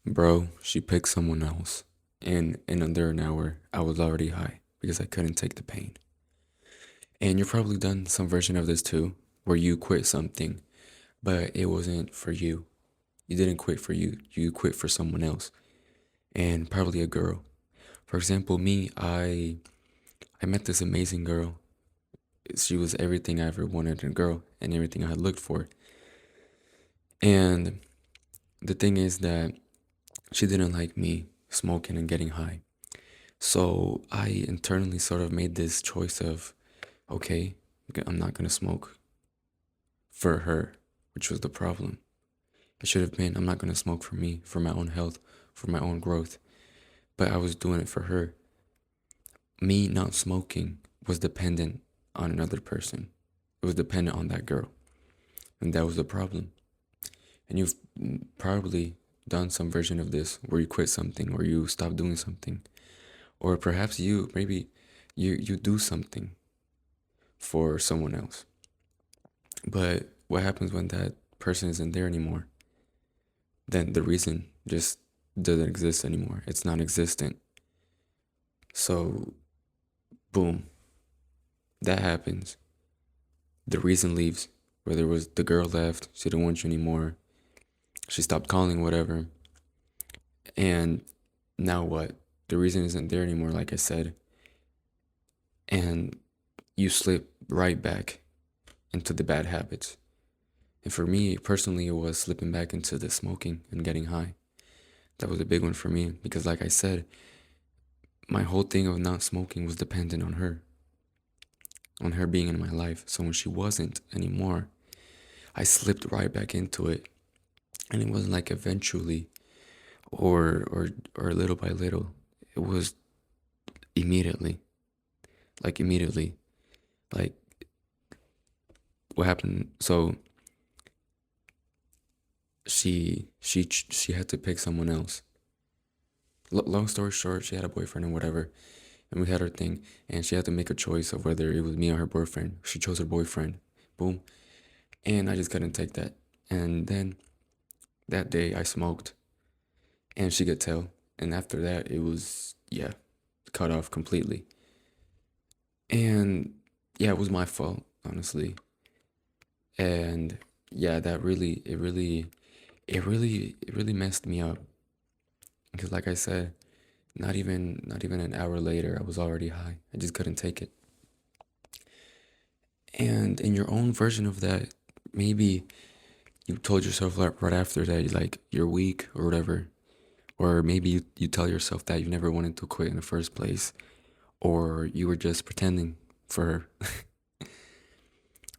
Bro, she picked someone else. And in under an hour, I was already high because I couldn't take the pain. And you've probably done some version of this too, where you quit something, but it wasn't for you. You didn't quit for you, you quit for someone else, and probably a girl. For example, me, I met this amazing girl. She was everything I ever wanted in a girl and everything I had looked for. And the thing is that she didn't like me smoking and getting high. So I internally sort of made this choice of, okay, I'm not gonna smoke for her, which was the problem. It should have been, I'm not gonna smoke for me, for my own health, for my own growth. But I was doing it for her. Me not smoking was dependent on another person. It was dependent on that girl. And that was the problem. And you've probably done some version of this where you quit something or you stop doing something. Or perhaps maybe you do something for someone else. But what happens when that person isn't there anymore? Then the reason just doesn't exist anymore. It's non existent. So, boom, that happens. The reason leaves. Whether it was the girl left, she didn't want you anymore, she stopped calling, whatever. And now what? The reason isn't there anymore, like I said. And you slip right back into the bad habits. And for me personally, it was slipping back into the smoking and getting high. That was a big one for me because, like I said, my whole thing of not smoking was dependent on her being in my life. So when she wasn't anymore, I slipped right back into it. And it wasn't like eventually or little by little. It was immediately. Like immediately. Like what happened? So she had to pick someone else. Long story short, she had a boyfriend and whatever, and we had our thing, and she had to make a choice of whether it was me or her boyfriend. She chose her boyfriend. Boom. And I just couldn't take that. And then that day I smoked, and she could tell. And after that, it was, yeah, cut off completely. And yeah, it was my fault, honestly. And yeah, that really, it really messed me up. Because like I said, not even an hour later, I was already high. I just couldn't take it. And in your own version of that, maybe you told yourself right after that, like you're weak or whatever. Or maybe you tell yourself that you never wanted to quit in the first place. Or you were just pretending for her.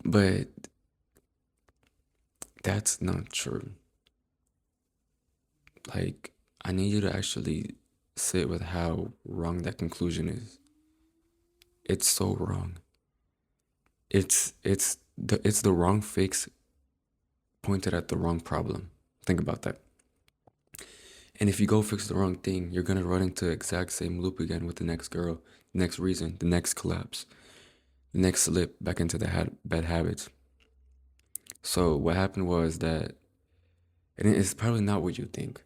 But that's not true. Like, I need you to actually sit with how wrong that conclusion is. It's so wrong. It's the wrong fix pointed at the wrong problem. Think about that. And if you go fix the wrong thing, you're gonna run into the exact same loop again with the next girl, the next reason, the next collapse, the next slip back into the bad habits. So what happened was that, and it's probably not what you think.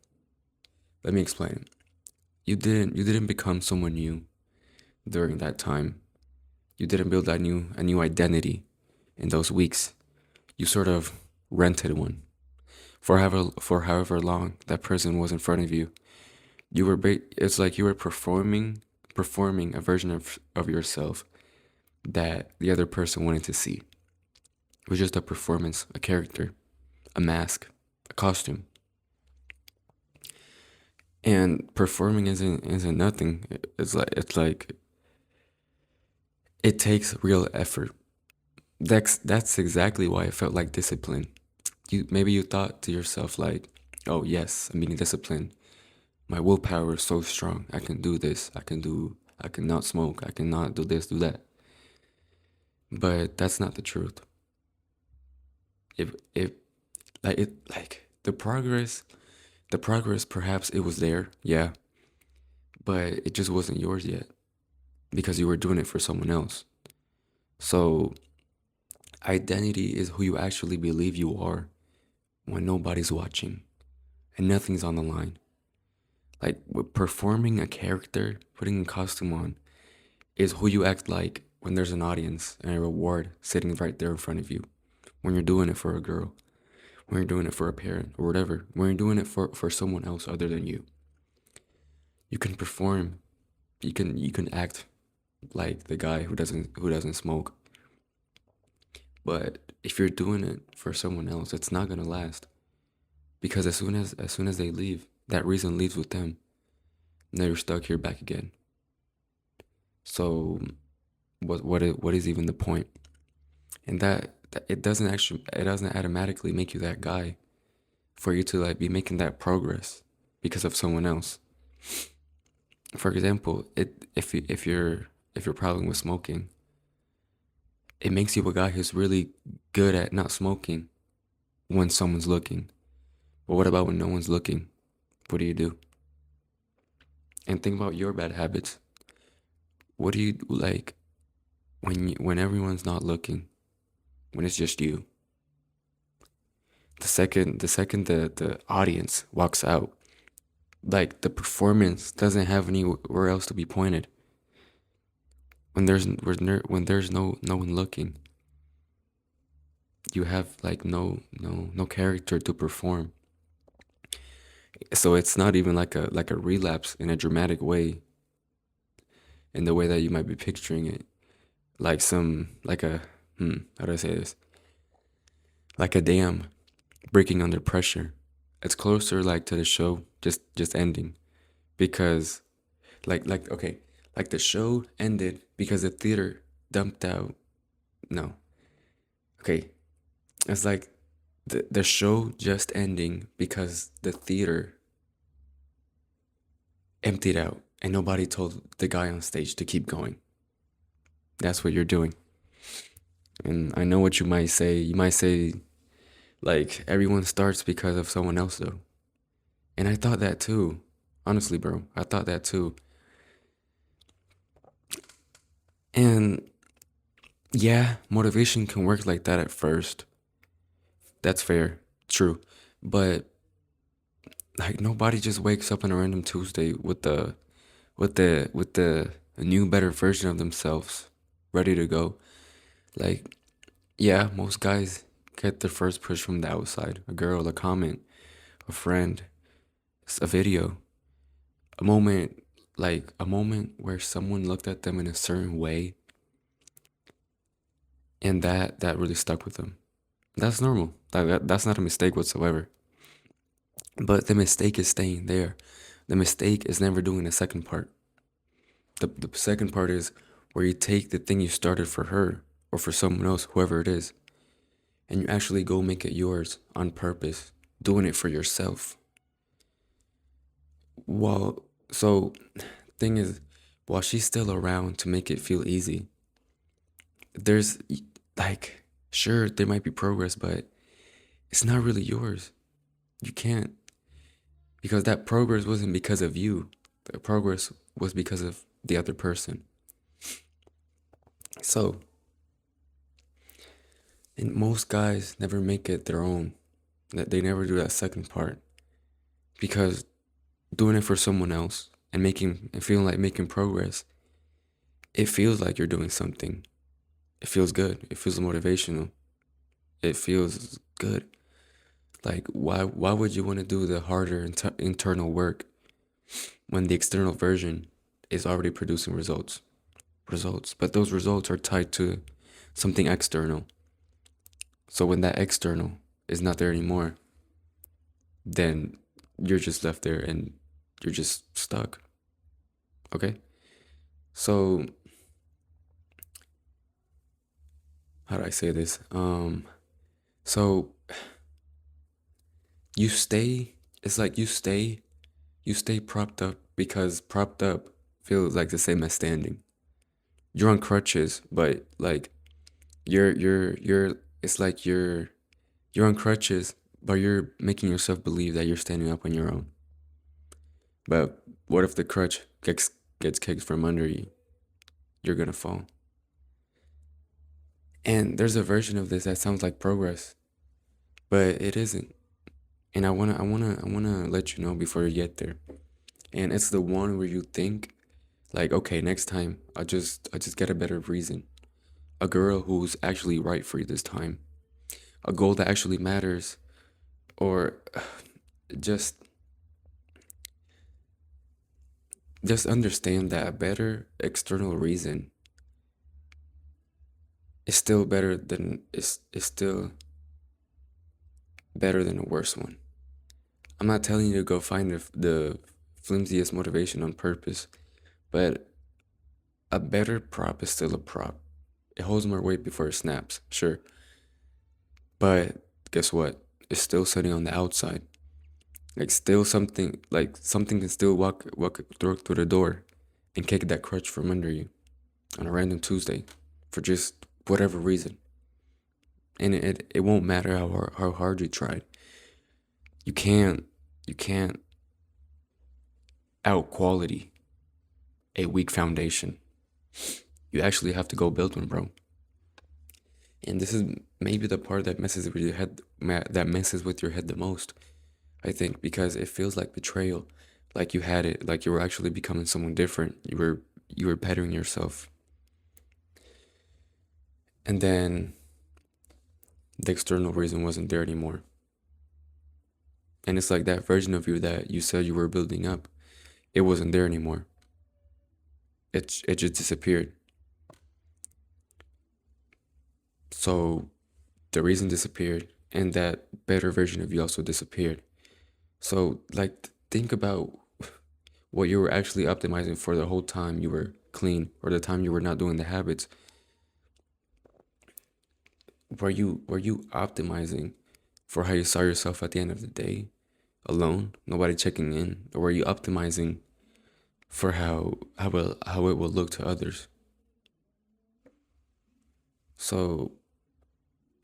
Let me explain. You didn't become someone new during that time. You didn't build a new identity in those weeks. You sort of rented one for however long that person was in front of you. It's like you were performing a version of yourself that the other person wanted to see. It was just a performance, a character, a mask, a costume. And performing isn't nothing. It's like it takes real effort. That's exactly why it felt like discipline. Maybe you thought to yourself like, "Oh yes, I'm being disciplined. My willpower is so strong. I can do this. I can not smoke. I can not do this, do that." But that's not the truth. If like the progress perhaps it was there, yeah, but it just wasn't yours yet because you were doing it for someone else. So identity is who you actually believe you are when nobody's watching and nothing's on the line. Like performing a character, putting a costume on, is who you act like when there's an audience and a reward sitting right there in front of you. When you're doing it for a girl, when you're doing it for a parent or whatever, when you're doing it for someone else other than you. You can perform, you can act like the guy who doesn't smoke. But if you're doing it for someone else, it's not gonna last. Because as soon as they leave, that reason leaves with them. Now you're stuck here back again. So what is even the point? And that it doesn't automatically make you that guy for you to like be making that progress because of someone else. For example, if you're problem with smoking, it makes you a guy who's really good at not smoking when someone's looking. But what about when no one's looking? What do you do? And think about your bad habits. What do you like when everyone's not looking? When it's just you. The second the audience walks out, like the performance doesn't have anywhere else to be pointed. When there's no one looking, you have like no character to perform. So it's not even like a relapse in a dramatic way, in the way that you might be picturing it, like some like a how do I say this? Like a dam breaking under pressure. It's closer like to the show just ending because like okay, like the show ended because the theater dumped out. No, okay, it's like the show just ending because the theater emptied out and nobody told the guy on stage to keep going. That's what you're doing. And I know what you might say. You might say, like, everyone starts because of someone else, though. And I thought that too. Honestly, bro, I thought that too. And yeah, motivation can work like that at first. That's fair. True. But like nobody just wakes up on a random Tuesday with the a new better version of themselves ready to go. Like, yeah, most guys get their first push from the outside. A girl, a comment, a friend, a video, a moment where someone looked at them in a certain way, and that really stuck with them. That's normal. That's not a mistake whatsoever. But the mistake is staying there. The mistake is never doing the second part. The second part is where you take the thing you started for her or for someone else, whoever it is, and you actually go make it yours on purpose, doing it for yourself. While so thing is, while she's still around to make it feel easy, there's like sure there might be progress, but it's not really yours. You can't because that progress wasn't because of you. The progress was because of the other person. So, and most guys never make it their own. That they never do that second part because doing it for someone else and feeling like making progress, it feels like you're doing something. It feels good. It feels motivational. It feels good. Like why would you want to do the harder internal work when the external version is already producing results, but those results are tied to something external. So when that external is not there anymore, then you're just left there and you're just stuck. Okay? So how do I say this? So you stay it's like you stay propped up because propped up feels like the same as standing. You're on crutches, but like you're it's like you're on crutches, but you're making yourself believe that you're standing up on your own. But what if the crutch gets kicked from under you? You're gonna fall. And there's a version of this that sounds like progress, but it isn't. And I wanna let you know before you get there. And it's the one where you think like, okay, next time I just get a better reason. A girl who's actually right for you this time. A goal that actually matters, or just just understand that a better external reason is still better than is still better than a worse one. I'm not telling you to go find the flimsiest motivation on purpose, but a better prop is still a prop. It holds more weight before it snaps, sure. But guess what? It's still sitting on the outside. Like still something like something can still walk through the door and kick that crutch from under you on a random Tuesday for just whatever reason. And it won't matter how hard you tried. You can't out quality a weak foundation. You actually have to go build one, bro. And this is maybe the part that messes with your head, that messes with your head the most. I think because it feels like betrayal, like you had it, like you were actually becoming someone different. You were bettering yourself, and then the external reason wasn't there anymore. And it's like that version of you that you said you were building up, it wasn't there anymore. It just disappeared. So the reason disappeared, and that better version of you also disappeared. So like think about what you were actually optimizing for the whole time you were clean, or the time you were not doing the habits. Were you optimizing for how you saw yourself at the end of the day, alone, nobody checking in, or were you optimizing for how it will look to others? So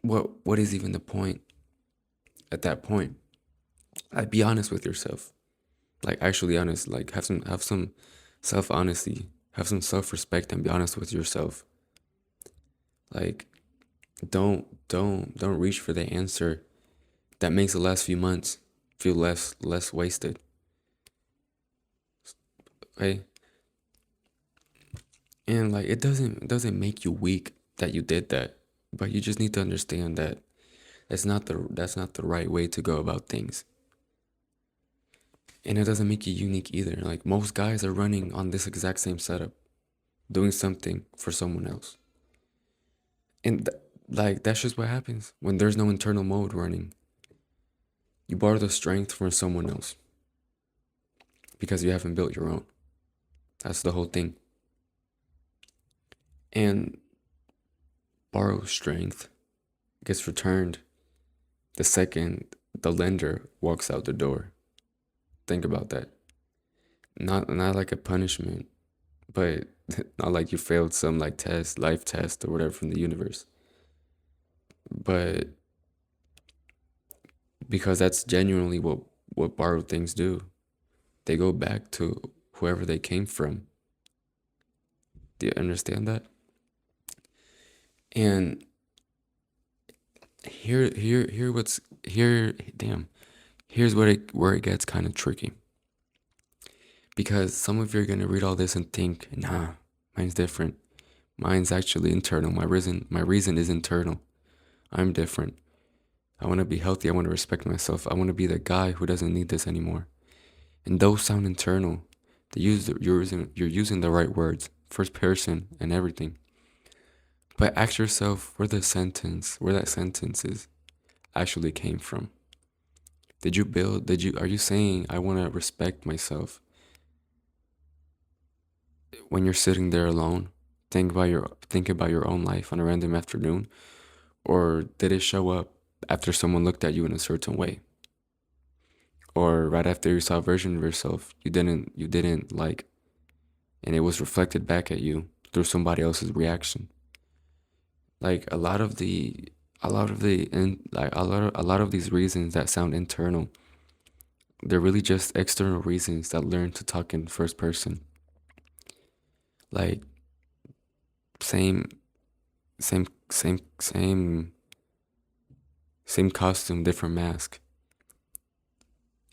what is even the point at that point? Like be honest with yourself. Like actually honest. Like have some self honesty. Have some self respect and be honest with yourself. Like don't reach for the answer that makes the last few months feel less wasted. Okay? And like it doesn't make you weak that you did that. But you just need to understand that that's not the right way to go about things. And it doesn't make you unique either. Like most guys are running on this exact same setup, doing something for someone else. And like that's just what happens when there's no internal mode running. You borrow the strength from someone else because you haven't built your own. That's the whole thing. And borrow strength gets returned the second the lender walks out the door. Think about that. Not like a punishment, but not like you failed some like test, life test or whatever from the universe. But because that's genuinely what borrowed things do. They go back to whoever they came from. Do you understand that? And here what's here damn. Here's where it gets kind of tricky. Because some of you are gonna read all this and think, nah, mine's different. Mine's actually internal. My reason is internal. I'm different. I want to be healthy. I want to respect myself. I want to be the guy who doesn't need this anymore. And those sound internal. You're using the right words, first person and everything. But ask yourself where that sentence is actually came from. Are you saying I want to respect myself when you're sitting there alone, think about your own life on a random afternoon, or did it show up after someone looked at you in a certain way, or right after you saw a version of yourself you didn't like, and it was reflected back at you through somebody else's reaction? Like a lot of these reasons that sound internal, they're really just external reasons that learn to talk in first person. Like same same costume, different mask.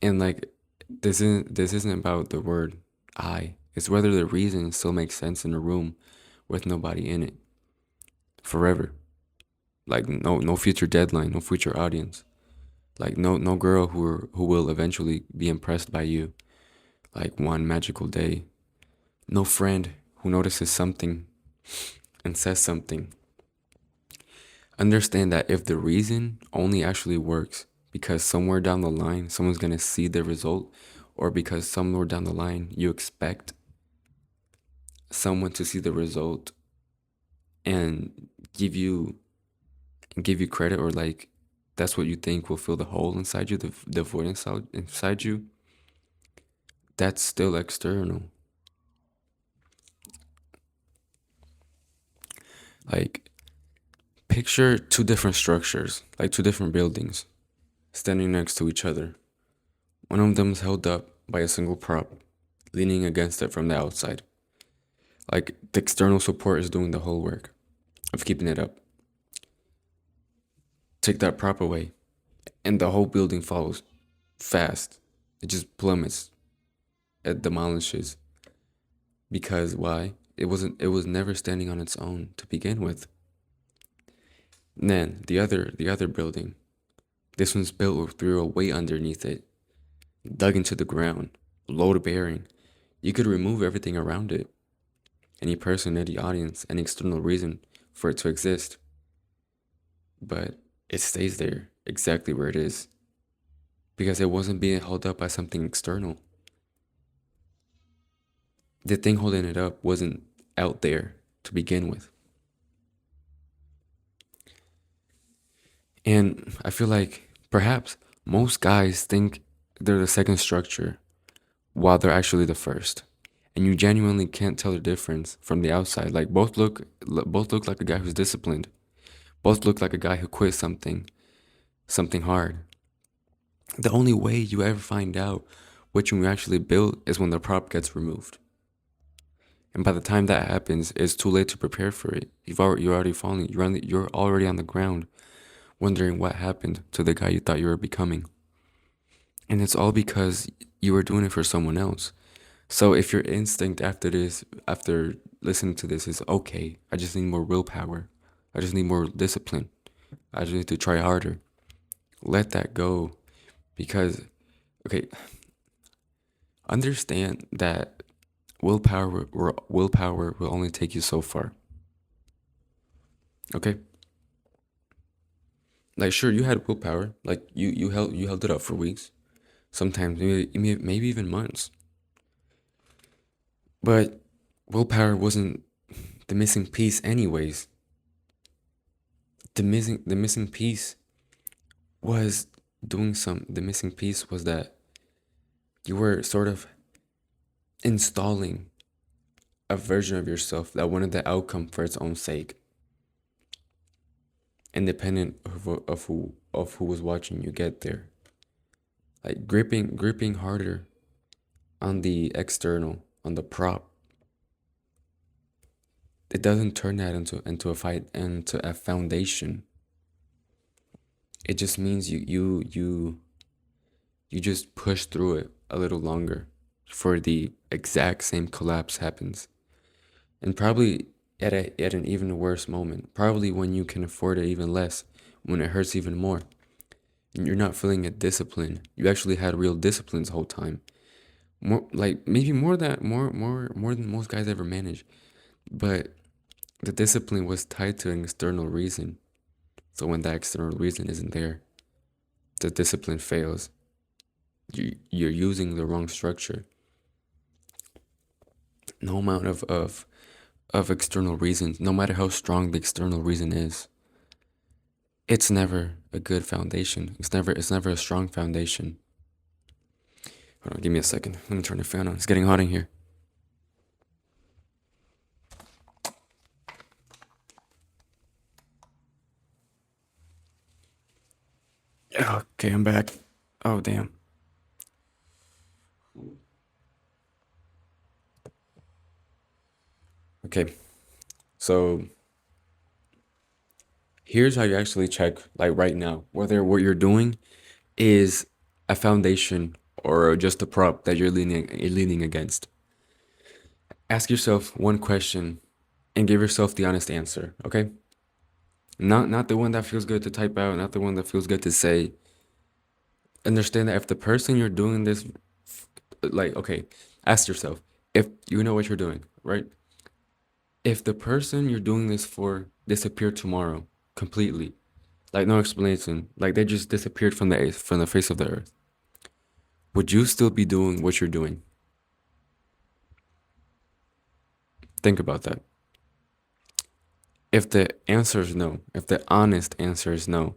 And like This isn't about the word I. It's whether the reason still makes sense in a room with nobody in it forever. Like no future deadline, no future audience. Like no girl who will eventually be impressed by you. Like one magical day. No friend who notices something and says something. Understand that if the reason only actually works because somewhere down the line someone's gonna see the result, or because somewhere down the line you expect someone to see the result and give you give you credit, or like that's what you think will fill the hole inside you, the void inside you, that's still external. Like picture two different structures, like two different buildings standing next to each other. One of them is held up by a single prop, leaning against it from the outside. Like the external support is doing the whole work of keeping it up. Take that prop away, and the whole building falls fast. It just plummets. It demolishes. Because why? It was never standing on its own to begin with. And then the other building. This one's built with through a weight underneath it, dug into the ground, load bearing. You could remove everything around it. Any person, any audience, any external reason for it to exist. But it stays there exactly where it is. Because it wasn't being held up by something external. The thing holding it up wasn't out there to begin with. And I feel like perhaps most guys think they're the second structure while they're actually the first. And you genuinely can't tell the difference from the outside. Like both look like a guy who's disciplined. Both look like a guy who quit something hard. The only way you ever find out which one you actually built is when the prop gets removed. And by the time that happens, it's too late to prepare for it. You're already falling. You're already on the ground, wondering what happened to the guy you thought you were becoming. And it's all because you were doing it for someone else. So if your instinct after this, after listening to this, is okay, I just need more willpower. I just need more discipline. I just need to try harder. Let that go. Because, okay, understand that willpower will only take you so far. Okay? Like sure, you had willpower. Like you held it up for weeks. Sometimes maybe even months. But willpower wasn't the missing piece anyways. The missing piece was the missing piece was that you were sort of installing a version of yourself that wanted the outcome for its own sake, independent of who was watching you get there. Like gripping harder on the external, on the prop. It doesn't turn that into a fight, into a foundation. It just means you just push through it a little longer for the exact same collapse happens. And probably at an even worse moment. Probably when you can afford it even less, when it hurts even more. And you're not feeling a discipline. You actually had real disciplines the whole time. More like maybe more than most guys ever manage. But the discipline was tied to an external reason. So when that external reason isn't there, the discipline fails. You're using the wrong structure. No amount of external reasons, no matter how strong the external reason is, it's never a good foundation. It's never a strong foundation. Hold on, give me a second. Let me turn the fan on. It's getting hot in here. Okay, I'm back. Oh damn. Okay. So here's how you actually check, like right now, whether what you're doing is a foundation or just a prop that you're leaning against. Ask yourself one question and give yourself the honest answer, okay? Not the one that feels good to type out, not the one that feels good to say. Understand that if the person you're doing this, like, okay, ask yourself if you know what you're doing, right? If the person you're doing this for disappeared tomorrow completely, like no explanation, like they just disappeared from the face of the earth, would you still be doing what you're doing? Think about that. If the answer is no, if the honest answer is no,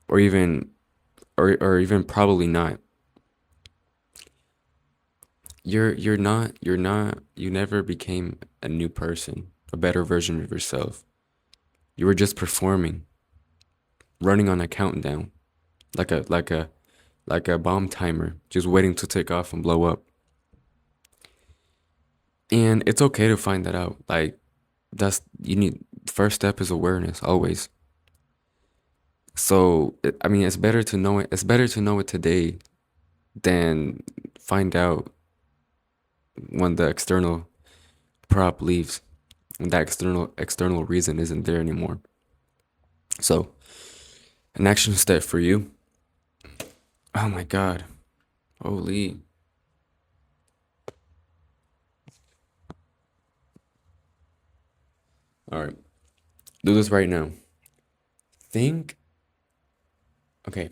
or even or even probably not, you never became a new person, a better version of yourself. You were just performing, running on a countdown, like a bomb timer, just waiting to take off and blow up. And it's okay to find that out. Like that's you need first step is awareness always. So I mean, it's better to know it. It's better to know it today than find out when the external prop leaves, when that external reason isn't there anymore. So an action step for you. Oh my God. Holy. All right. Do this right now. Think. Okay.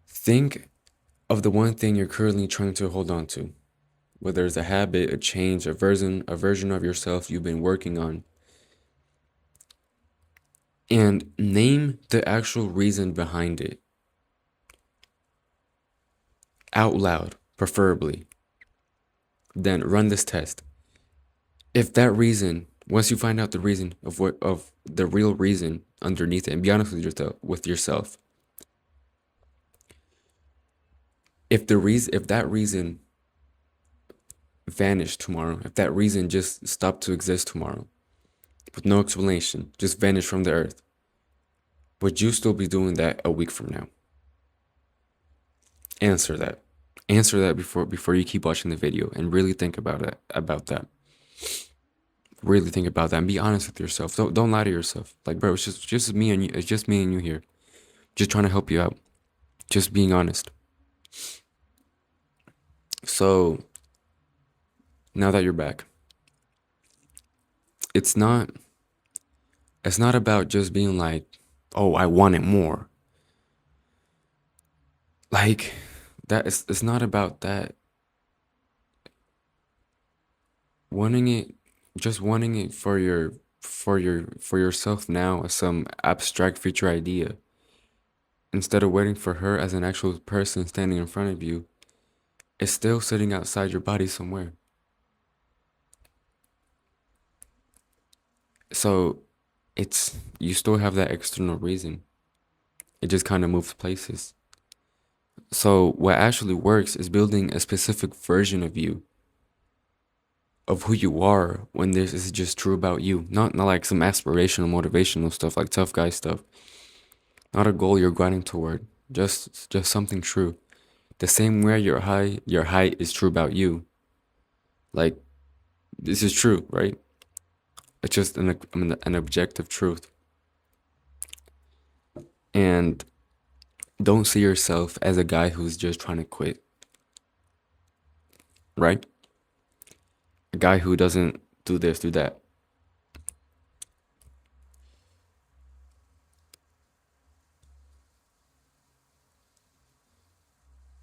Think of the one thing you're currently trying to hold on to. Whether it's a habit, a change, a version of yourself you've been working on. And name the actual reason behind it. Out loud, preferably. Then run this test. If that reason, once you find out the reason of the real reason underneath it, and be honest with yourself, if that reason vanished tomorrow, if that reason just stopped to exist tomorrow, with no explanation, just vanished from the earth, would you still be doing that a week from now? Answer that. Answer that before you keep watching the video and really think about that. Really think about that and be honest with yourself. Don't lie to yourself. Like, bro, it's just me and you. It's just me and you here. Just trying to help you out. Just being honest. So now that you're back, it's not it's not about just being like, oh, I want it more. Like that is it's not about that. Wanting it just wanting it for yourself now as some abstract future idea. Instead of waiting for her as an actual person standing in front of you, it's still sitting outside your body somewhere. So it's you still have that external reason. It just kind of moves places. So what actually works is building a specific version of you, of who you are when this is just true about you. Not like some aspirational, motivational stuff like tough guy stuff. Not a goal you're grinding toward. Just something true. The same way your height is true about you. Like this is true, right? It's just an objective truth. And don't see yourself as a guy who's just trying to quit, right? A guy who doesn't do this, do that.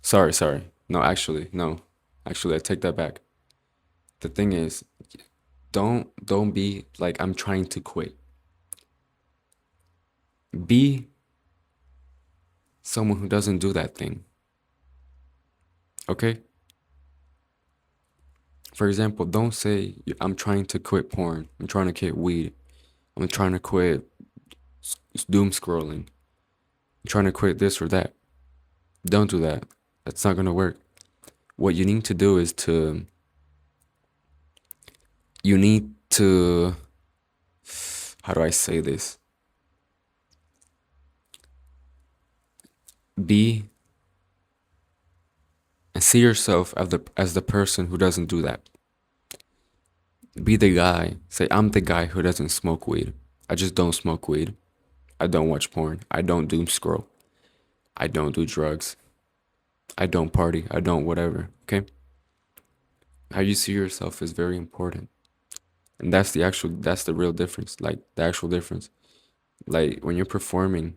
Sorry. No, actually, no. Actually, I take that back. The thing is, don't be like I'm trying to quit. Be someone who doesn't do that thing. Okay? For example, don't say I'm trying to quit porn. I'm trying to quit weed. I'm trying to quit doom scrolling. I'm trying to quit this or that. Don't do that. That's not going to work. What you need to do is you need to, how do I say this? Be and see yourself as the person who doesn't do that. Be the guy. Say, I'm the guy who doesn't smoke weed. I just don't smoke weed. I don't watch porn. I don't doom scroll. I don't do drugs. I don't party. I don't whatever. Okay? How you see yourself is very important. And that's the real difference. Like the actual difference. Like when you're performing,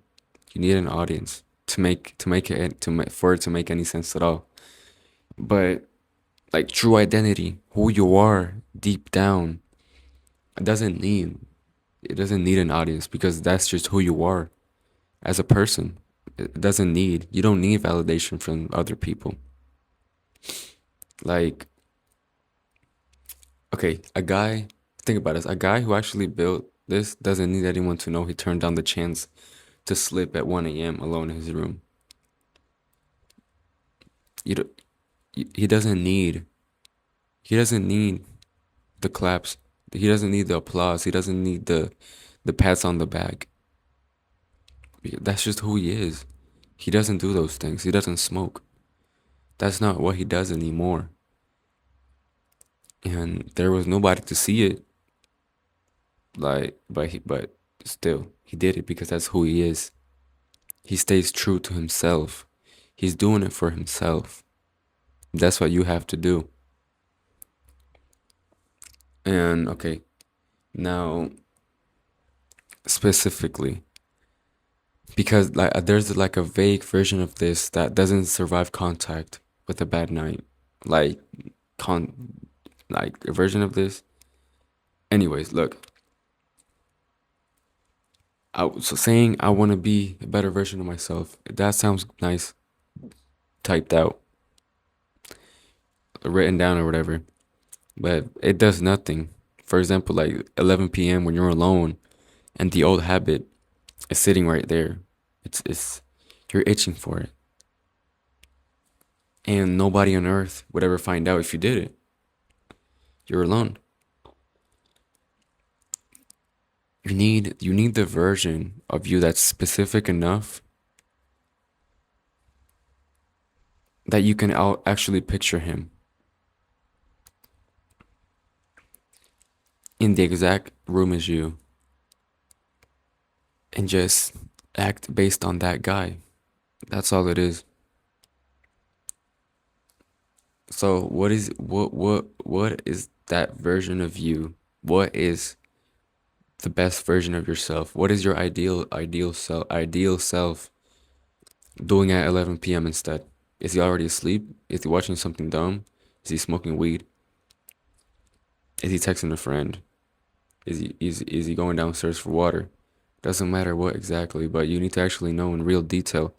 you need an audience for it to make any sense at all. But like true identity, who you are deep down, it doesn't need it doesn't need an audience because that's just who you are as a person. You don't need validation from other people. Like, okay, think about this, a guy who actually built this doesn't need anyone to know he turned down the chance to slip at 1 a.m. alone in his room. You do, he doesn't need he doesn't need the claps. He doesn't need the applause. He doesn't need the pats on the back. That's just who he is. He doesn't do those things. He doesn't smoke. That's not what he does anymore. And there was nobody to see it. Like, but still, he did it because that's who he is. He stays true to himself. He's doing it for himself. That's what you have to do. And okay, now specifically, because like there's like a vague version of this that doesn't survive contact with a bad night. Like con like a version of this. Anyways, look. So saying I want to be a better version of myself, that sounds nice, typed out, written down or whatever, but it does nothing. For example, like 11 p.m. when you're alone and the old habit is sitting right there. It's you're itching for it. And nobody on earth would ever find out if you did it. You're alone. You need the version of you that's specific enough that you can actually picture him in the exact room as you and just act based on that guy. That's all it is. So what is that version of you? What is the best version of yourself? What is your ideal self doing at 11 p.m. instead? Is he already asleep? Is he watching something dumb? Is he smoking weed? Is he texting a friend? Is he going downstairs for water? Doesn't matter what exactly, but you need to actually know in real detail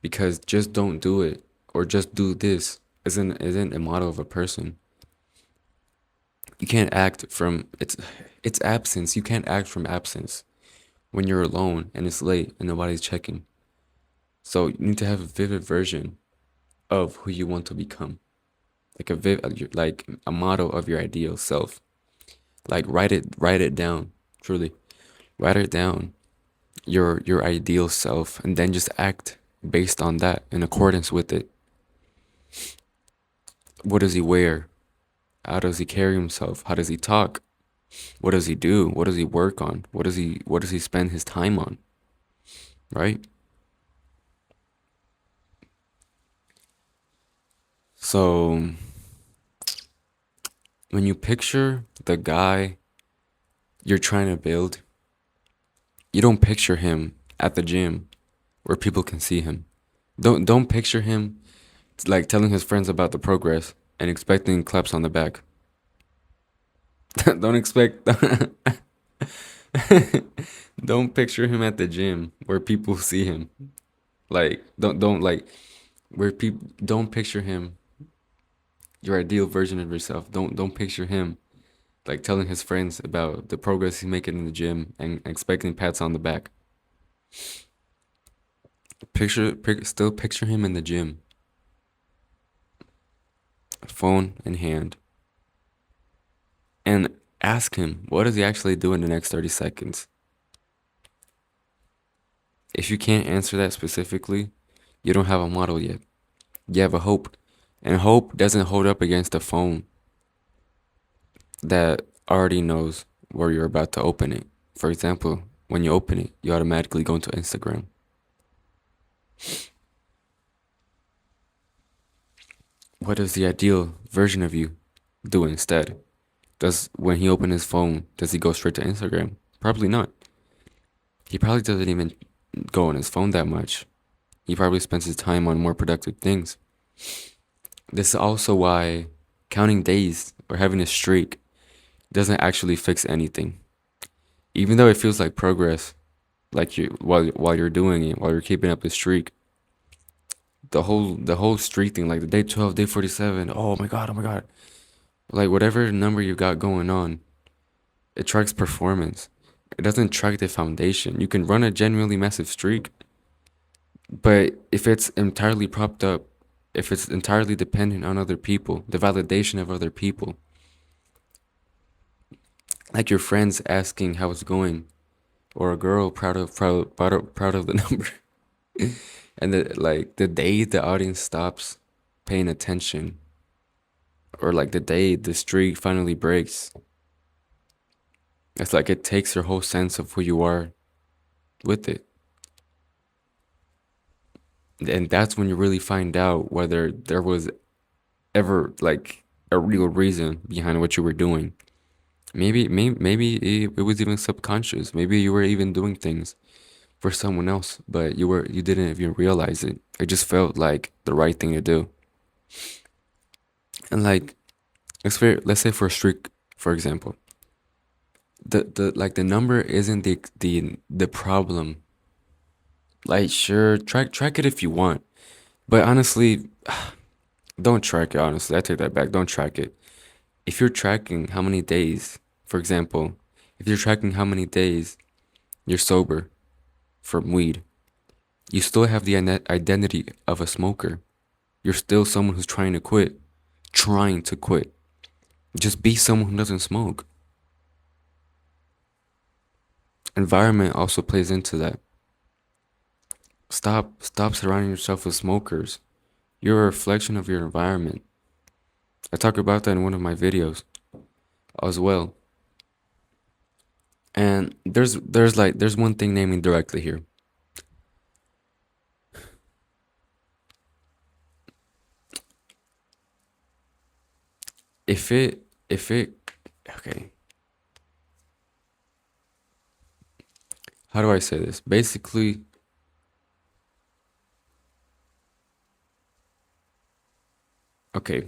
because just don't do it or just do this isn't a model of a person. You can't act from it's absence. You can't act from absence when you're alone and it's late and nobody's checking. So you need to have a vivid version of who you want to become, like a model of your ideal self. Like write it down. Truly, write it down. Your ideal self, and then just act based on that in accordance with it. What does he wear? How does he carry himself? How does he talk? What does he do? What does he work on? What does he spend his time on? Right? So when you picture the guy you're trying to build, you don't picture him at the gym where people can see him. Don't picture him like telling his friends about the progress and expecting claps on the back. Don't expect don't picture him at the gym where people see him. Like don't like where people don't picture him your ideal version of yourself. Don't picture him like telling his friends about the progress he's making in the gym and expecting pats on the back. Still picture him in the gym, phone in hand, and ask him what does he actually do in the next 30 seconds. If you can't answer that specifically, you don't have a model yet. You have a hope. And hope doesn't hold up against a phone that already knows where you're about to open it. For example, when you open it, you automatically go into Instagram. What does the ideal version of you do instead? Does when he open his phone, does he go straight to Instagram? Probably not. He probably doesn't even go on his phone that much. He probably spends his time on more productive things. This is also why counting days or having a streak doesn't actually fix anything. Even though it feels like progress, like you while you're doing it, while you're keeping up the streak, the whole streak thing, like the day 12, day 47, oh my god. Like whatever number you got going on, it tracks performance. It doesn't track the foundation. You can run a genuinely massive streak, but if it's entirely propped up, if it's entirely dependent on other people, the validation of other people, like your friends asking how it's going, or a girl proud of the number, and the day the audience stops paying attention, or like the day the streak finally breaks, it's like it takes your whole sense of who you are with it. And that's when you really find out whether there was ever like a real reason behind what you were doing. Maybe it was even subconscious. Maybe you were even doing things for someone else, but you didn't even realize it. It just felt like the right thing to do. And like let's say for a streak, for example, the number isn't the problem. Like sure, track it if you want, but honestly, don't track it. Honestly, I take that back. Don't track it. If you're tracking how many days, for example, if you're tracking how many days you're sober from weed, you still have the identity of a smoker. You're still someone who's trying to quit. Trying to quit. Just be someone who doesn't smoke. Environment also plays into that. Stop surrounding yourself with smokers. You're a reflection of your environment. I talk about that in one of my videos as well. And there's one thing naming directly here. If it okay, how do I say this? Basically, okay,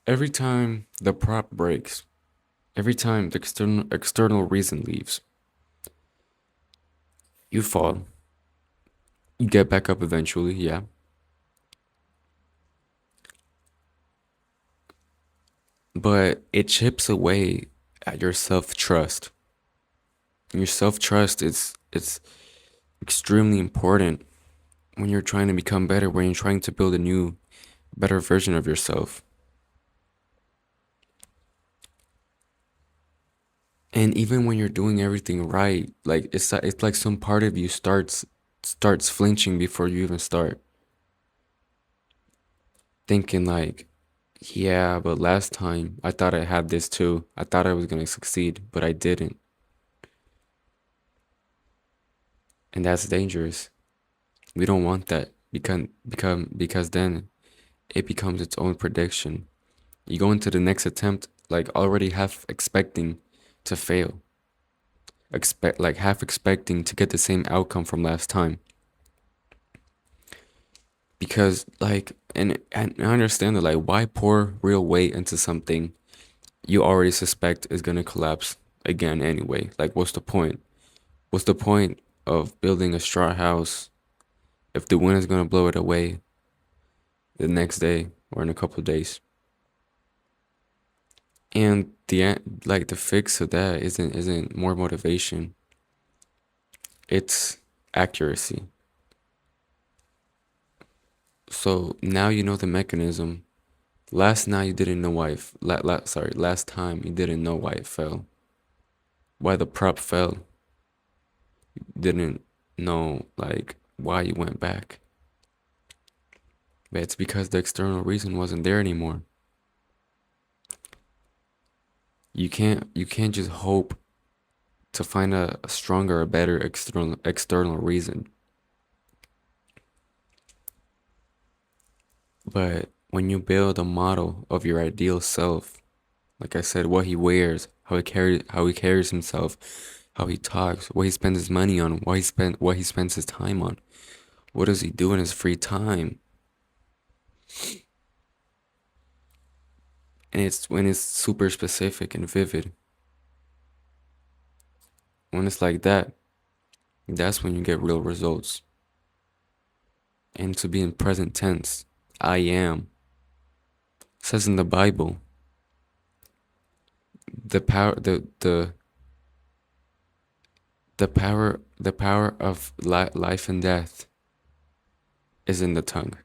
every time the prop breaks, every time the external reason leaves, you fall. You get back up eventually, yeah. But it chips away at your self-trust. Your self-trust is it's extremely important when you're trying to become better, when you're trying to build a new, better version of yourself. And even when you're doing everything right, like it's like some part of you starts flinching before you even start. Thinking like, yeah, but last time I thought I had this too. I thought I was gonna succeed, but I didn't. And that's dangerous. We don't want that because then it becomes its own prediction. You go into the next attempt like already half expecting to fail. Half expecting to get the same outcome from last time. Because and I understand that, like, why pour real weight into something you already suspect is gonna collapse again anyway? Like, what's the point? What's the point of building a straw house if the wind is gonna blow it away the next day or in a couple of days? And the fix of that isn't more motivation. It's accuracy. So now you know the mechanism. Last night you didn't know why last time you didn't know why it fell. Why the prop fell. Didn't know like why you went back. But it's because the external reason wasn't there anymore. You can't just hope to find a stronger or better external reason. But when you build a model of your ideal self, like I said, what he wears, how he carries himself, how he talks, what he spends his money on, what he spends his time on. What does he do in his free time? And it's when it's super specific and vivid. When it's like that, that's when you get real results. And to be in present tense, I am. It says in the Bible, the power the power of life and death is in the tongue.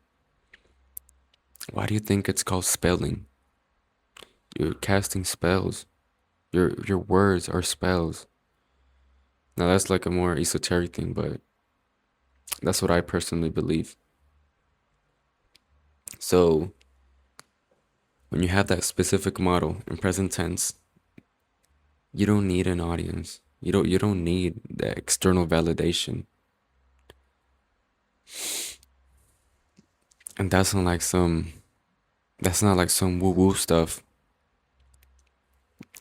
Why do you think it's called spelling? You're casting spells. Your words are spells. Now that's like a more esoteric thing, but that's what I personally believe. So when you have that specific model in present tense, you don't need an audience. You don't need the external validation. And that's not like some woo woo stuff.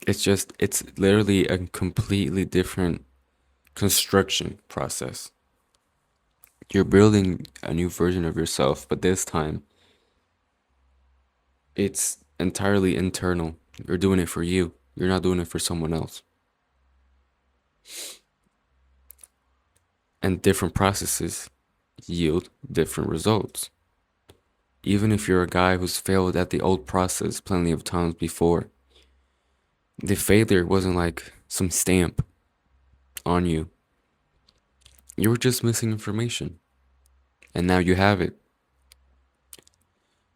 It's literally a completely different construction process. You're building a new version of yourself, but this time it's entirely internal. You're doing it for you. You're not doing it for someone else. And different processes yield different results. Even if you're a guy who's failed at the old process plenty of times before, the failure wasn't like some stamp on you. You were just missing information. And now you have it.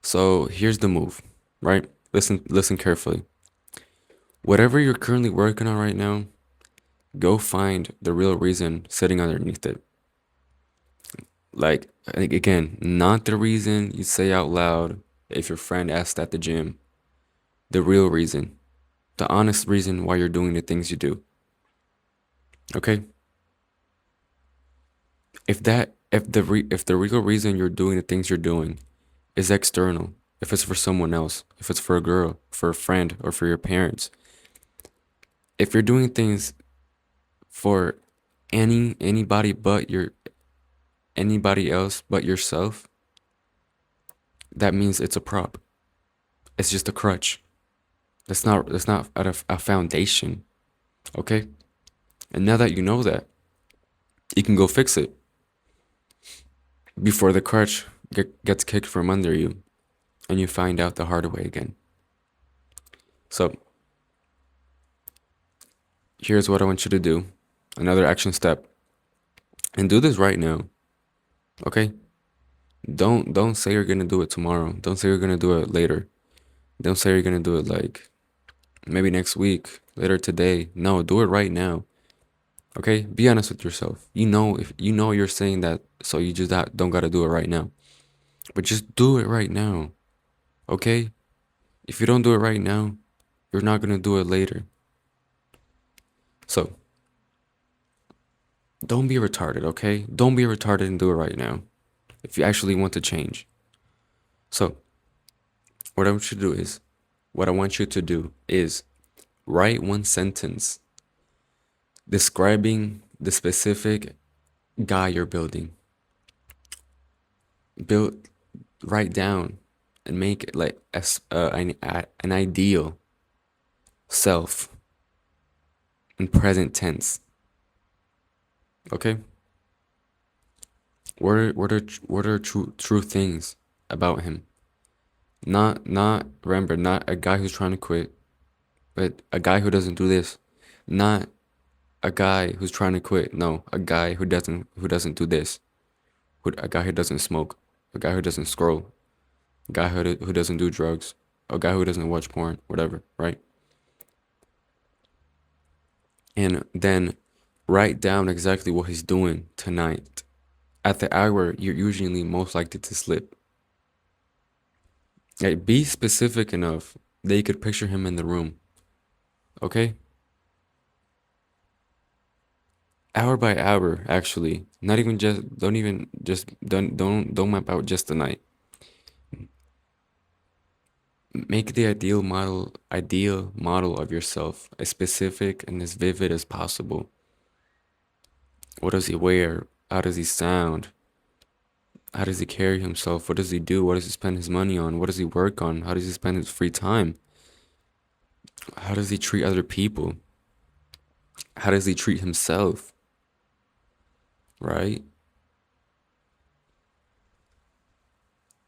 So here's the move, right? Listen carefully. Whatever you're currently working on right now, go find the real reason sitting underneath it. Like, again, not the reason you say out loud if your friend asked at the gym. The real reason. The honest reason why you're doing the things you do. Okay? If the real reason you're doing the things you're doing is external, if it's for someone else, if it's for a girl, for a friend, or for your parents, if you're doing things for anybody else but yourself, that means it's a prop. It's just a crutch. That's not a foundation. Okay? And now that you know that, you can go fix it before the crutch gets kicked from under you and you find out the hard way again. So, here's what I want you to do. Another action step. And do this right now. Okay? Don't say you're gonna do it tomorrow. Don't say you're gonna do it later. Don't say you're gonna do it like maybe next week, later today. No, do it right now. Okay? Be honest with yourself. If you know you're saying that, so you just don't gotta do it right now. But just do it right now. Okay? If you don't do it right now, you're not gonna do it later. So don't be retarded, okay? Don't be retarded and do it right now. If you actually want to change. So what I want you to do is what I want you to do is write one sentence describing the specific guy you're building. Write down and make it like an ideal self in present tense. Okay? What are true things about him? Remember, not a guy who's trying to quit, but a guy who doesn't do this. Not a guy who's trying to quit. No, a guy who doesn't do this. A guy who doesn't smoke. A guy who doesn't scroll. A guy who doesn't do drugs. A guy who doesn't watch porn. Whatever, right? And then write down exactly what he's doing tonight. At the hour you're usually most likely to slip. Like, be specific enough that you could picture him in the room. Okay? Hour by hour, actually. Not even just don't even just don't map out just the night. Make the ideal model of yourself as specific and as vivid as possible. What does he wear? How does he sound? How does he carry himself? What does he do? What does he spend his money on? What does he work on? How does he spend his free time? How does he treat other people? How does he treat himself? Right?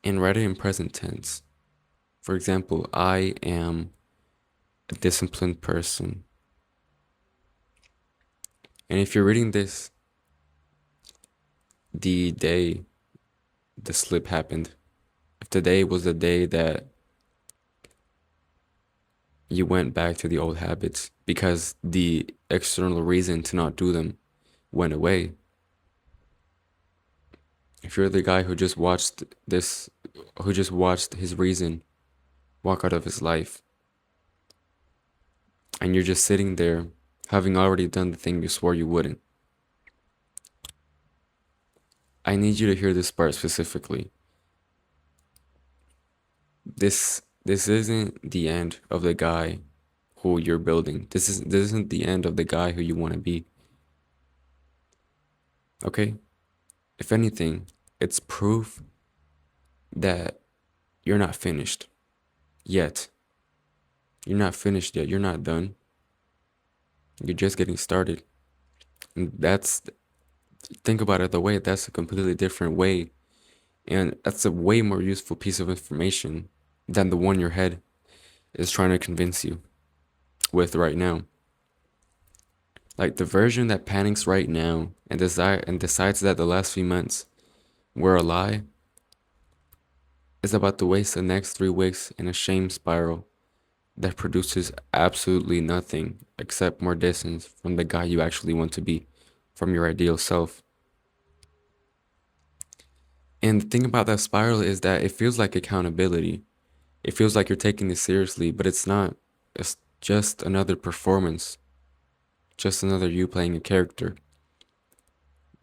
And write it in present tense. For example, I am a disciplined person. And if you're reading this the day the slip happened, if today was the day that you went back to the old habits because the external reason to not do them went away. If you're the guy who just watched his reason walk out of his life, and you're just sitting there having already done the thing you swore you wouldn't, I need you to hear this part specifically. This isn't the end of the guy who you're building. This isn't the end of the guy who you want to be. Okay? If anything, it's proof that you're not finished yet. You're not finished yet. You're not done. You're just getting started. And think about it the way that's a completely different way. And that's a way more useful piece of information than the one your head is trying to convince you with right now. Like, the version that panics right now and decides that the last few months were a lie is about to waste the next 3 weeks in a shame spiral that produces absolutely nothing except more distance from the guy you actually want to be, from your ideal self. And the thing about that spiral is that it feels like accountability. It feels like you're taking this seriously, but it's not. It's just another performance, just another you playing a character.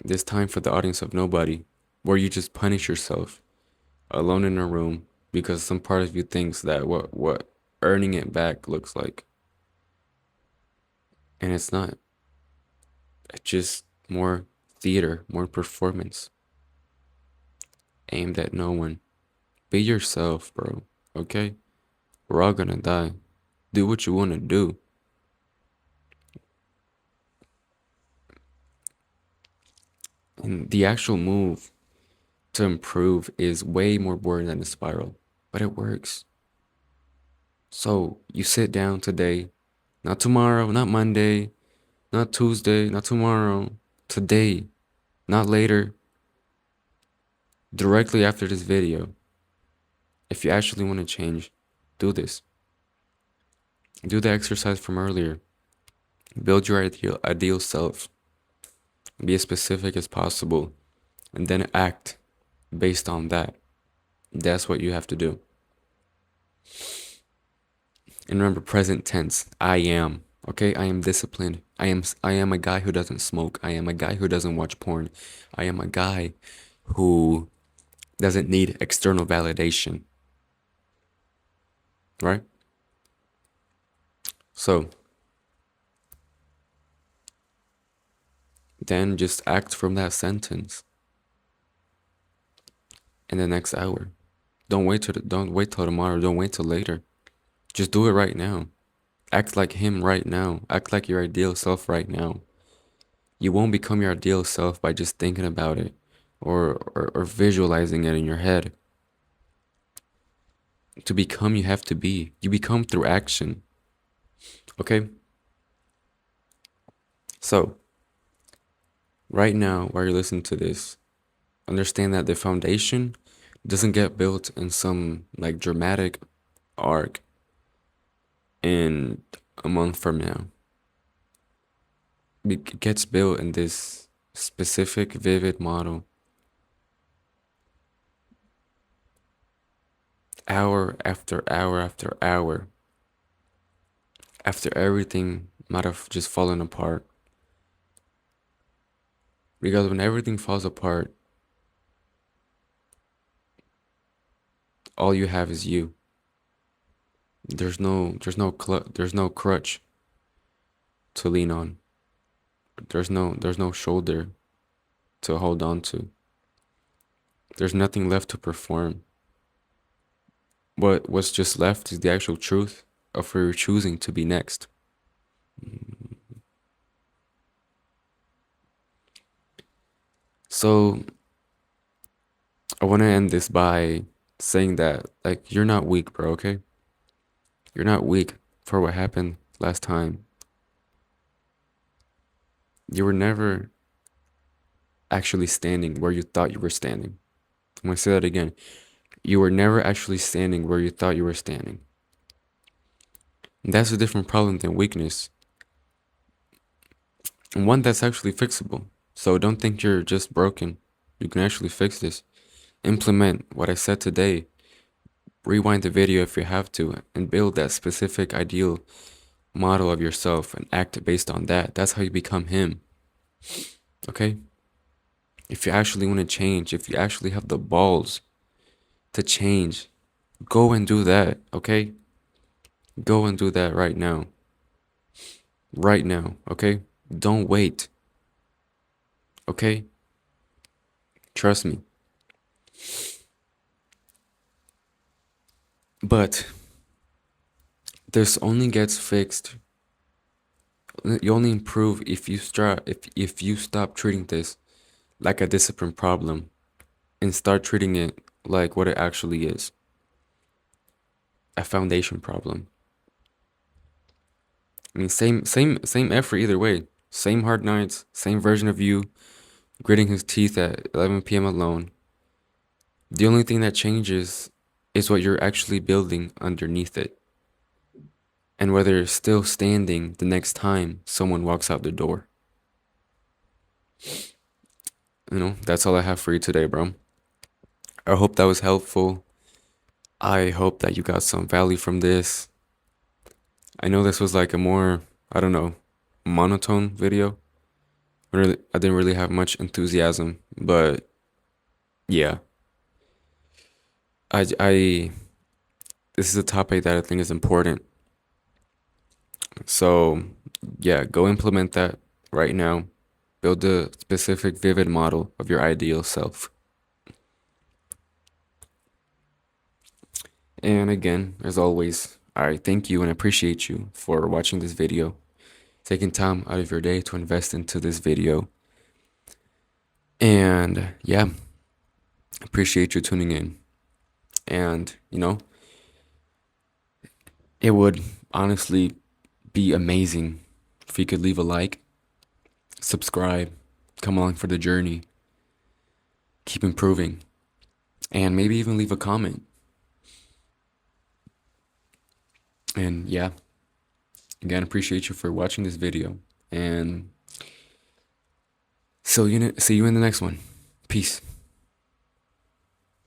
This time for the audience of nobody, where you just punish yourself alone in a room because some part of you thinks that what earning it back looks like. And it's not. It's just more theater, more performance aimed at no one. Be yourself, bro. Okay? We're all gonna die. Do what you wanna do. And the actual move to improve is way more boring than the spiral, but it works. So you sit down today, not tomorrow, not Monday, not Tuesday, not tomorrow, today, not later, directly after this video. If you actually want to change, do this. Do the exercise from earlier. Build your ideal self. Be as specific as possible, and then act based on that. That's what you have to do. And remember, present tense. I am. Okay, I am disciplined. I am a guy who doesn't smoke. I am a guy who doesn't watch porn. I am a guy who doesn't need external validation. Right? So then just act from that sentence in the next hour. Don't wait till tomorrow. Don't wait till later. Just do it right now. Act like him right now. Act like your ideal self right now. You won't become your ideal self by just thinking about it or visualizing it in your head. To become, you have to be. You become through action. Okay? So, right now, while you're listening to this, understand that the foundation doesn't get built in some like dramatic arc in a month from now. It gets built in this specific, vivid model, hour after hour after hour, after everything might have just fallen apart. Because when everything falls apart, all you have is you. There's no crutch to lean on. There's no shoulder to hold on to. There's nothing left to perform. What's just left is the actual truth of where you're choosing to be next. So I want to end this by saying that like you're not weak, bro, okay? You're not weak for what happened last time. You were never actually standing where you thought you were standing. I'm going to say that again. You were never actually standing where you thought you were standing. And that's a different problem than weakness. And one that's actually fixable. So don't think you're just broken. You can actually fix this. Implement what I said today. Rewind the video if you have to and build that specific ideal model of yourself and act based on that. That's how you become him. Okay? If you actually want to change, if you actually have the balls to change, go and do that, okay? Go and do that right now. Right now, okay? Don't wait. Okay? Trust me. But this only gets fixed. You only improve if you stop treating this like a discipline problem and start treating it like what it actually is. A foundation problem. I mean, same effort either way. Same hard nights, same version of you gritting his teeth at 11 p.m. alone. The only thing that changes is what you're actually building underneath it. And whether you're still standing the next time someone walks out the door. You know, that's all I have for you today, bro. I hope that was helpful. I hope that you got some value from this. I know this was like a more, I don't know, monotone video. I didn't really have much enthusiasm, but yeah. I this is a topic that I think is important. So, yeah, go implement that right now. Build a specific vivid model of your ideal self. And again, as always, I thank you and appreciate you for watching this video, taking time out of your day to invest into this video. And yeah, appreciate you tuning in. And, you know, it would honestly be amazing if you could leave a like, subscribe, come along for the journey, keep improving, and maybe even leave a comment. And yeah, again, appreciate you for watching this video. And so see you in the next one. Peace.